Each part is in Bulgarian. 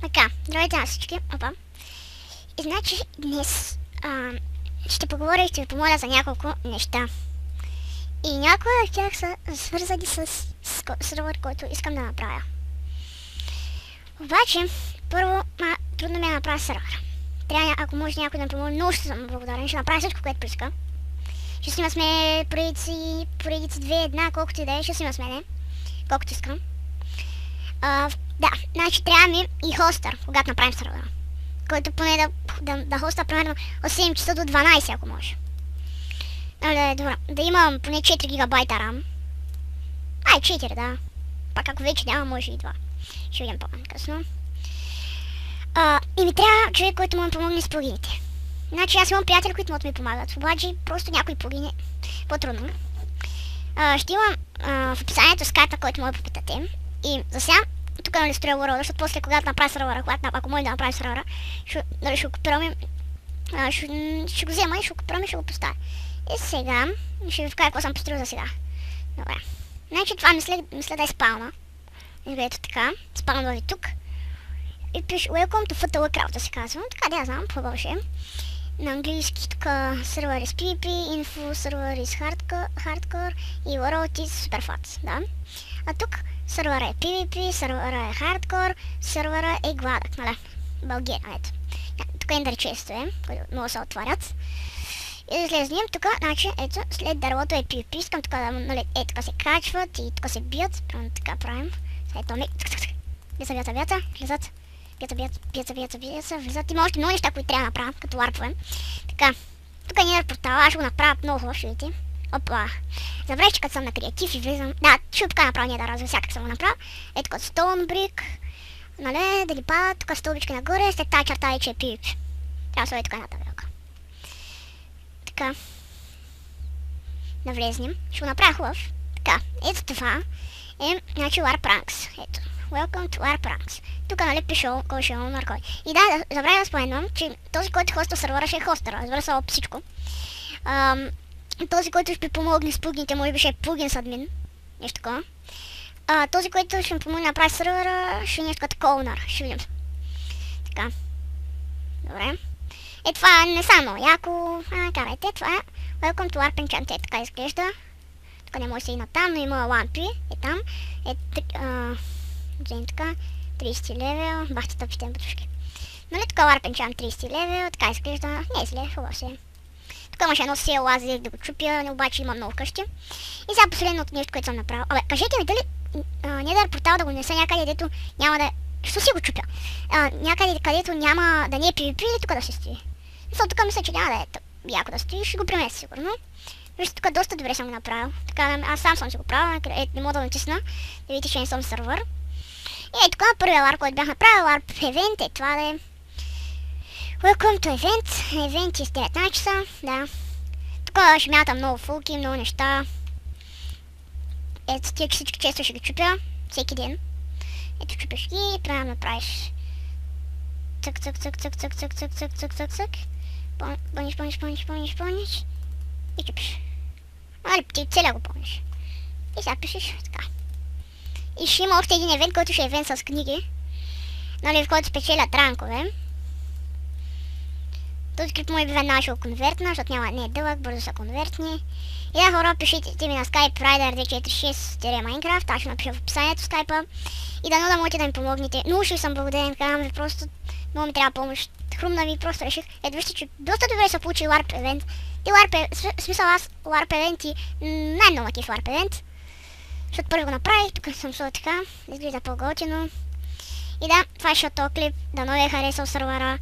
Така, здравейте на всички. Опа. И значи днес ще поговоря и ще ви помоля за няколко неща. И някои от тях са свързани с сервер, който искам да направя. Обаче, първо, трудно ми е да направя сервер. Трябва, ако може някой да ми помогне, много ще съм благодарен. Ще направя всичко, което поиска. Ще снима с мен поредици 2-1, колкото и да е, ще снима с мене. Колкото искам. Да, значи трябва ми и хостър, когато направим сервера. Който поне да хоста примерно от 7 часа до 12, ако може. Добре, да имам поне 4 гигабайта RAM. 4, да. Пак ако вече няма, може и 2. Ще видим по-късно. И ми трябва човек, който му помогне с плагините. Значи аз имам приятели, които могат да ми помагат. Обаче просто някой плагин е по-трудно. Ще имам в описанието скайпа, който може да попитате. И за сега, тук нали строя World, защото после когато направя сервера, ако може да направя сервера, ще го копираме, ще го взема и ще го копираме и ще го поставя. И сега, ще ви вкаря какво съм построил за сега. Добре. Значи това мисля да е спална. Изгледайте така, спална ви тук. И пише Welcome to FTL Craft, да се казвам. Така, да, знам, по-бърше ще. На английски тук сервер is PvP, info сервер is hardcore и world is superfast, да. А тук сервера е PvP, сервера е hardcore, сервера е гладък, нали? България, ето. Тук е ендър често е, които много се отварят. И да излезнем тук, значи, ето, след дървото е PvP, искам тук да, нали, тук се качват и тук се бият, прямо така правим. Ето, бията, влизат. Влизат. Има още много неща, които трябва да направя, като варпове. Така, тук е нидър портал, аз ще го направя много хубаво, ще видите. Опа, забравих, че като съм на креатив и влизам. Да, ще така направя нидър, разве всякак съм го направил. Ето като Stone Brick, нали, да ги пада, тук стълбичка нагоре, след тази черта вече е PvP. Трябва да се тук една табелка. Така, да влезнем, ще го направя хубав. Така, ето това е, значи, Warpranks, ето. Welcome to Warpranks. Тук нали пише кой ще има кой. И да, забравя да споменвам, че този, който хоства сервера, ще е хостера. Разбира се, всичко. Този, който ще ми помогне с плагините, може би ще е плагин с админ. Нещо такова. Този, който ще ми помогне да направи сервера, ще е нещо като колнар. Ще видим. Така. Добре. Това не са много яко. Карайте, това е Welcome to Warp Enchant. Така изглежда. Тук не може да се идна там, но има лампи. Там. Вземем така. 30 левел, бахте тъпите бутушки. Нали тук Warp Enchant 30 левел, така изглежда, не е зле, хубаво се. Тук имаше едно сел, аз да го чупя, обаче има много къщи. И сега последното нещо, което съм направил. Кажете ми дали Nether портал да го несе някъде, дето няма да... Що си го чупя? Някъде, където няма да не е PvP или тук да се стои? Тук мисля, че няма да е яко да стои, ще го премеся сигурно. Вижте, тук доста добре съм го направил. Така, аз сам съм си го правил, не мога да натисна, да видите, че не съм сервер. И тук на първия ларп, който бях направил, ларп Event, това да е Welcome to Event, Event е с 19 часа, да. Тук ще мятам много фулки, много неща. Ето, тия всички често ще ги чупя, всеки ден. Ето, чупиш ги, трябва да направиш цък. Пълниш. И чупиш. Али, ти целия го пълниш. И сега пишеш така. И ще има още един евент, който ще е евент с книги. Нали, в който спечелят ранкове. Този клип може би веднага ще го конвертна, защото не е дълъг, бързо са конвертни. И да, хора, пишите ми на Skype Rider246-Minecraft, аз ще напиша в описанието в Skype. И да можете да ми помогнете. Много ще съм благодарен, казвам ви, просто много ми трябва помощ. Хрумна ми, просто реших. Ето вижте, че доста добре се получи Warp Event. И смисъл аз Warp Event и най-много макив Warp Event. Защото първо го направих, тук съм сложил така, изглежда по-готино. И да, това е този клип, дано ви е харесал сервера,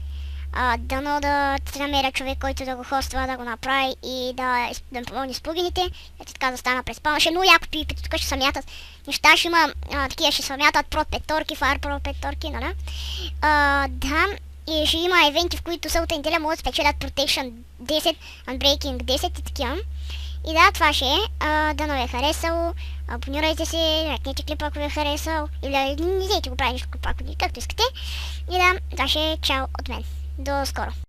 дано да намеря човек, който да го хоства, да го направи и да ми помогне с плагините. Ето така да стана през спална. Ще е много яко PvP, тук ще се мятат неща, ще има такива, ще се мятат Pro петорки, Fire Pro петорки, нали? Да, и ще има евенти, в които събота и неделя могат да спечелят Protection 10, Unbreaking 10 и такива. И да, това ще е. Дано ви е харесало. Абонирайте се, лайкнете клипа, ако ви е харесал. Или не взейте го прави нищо клипа, както искате. И да, това ще е чао от мен. До скоро.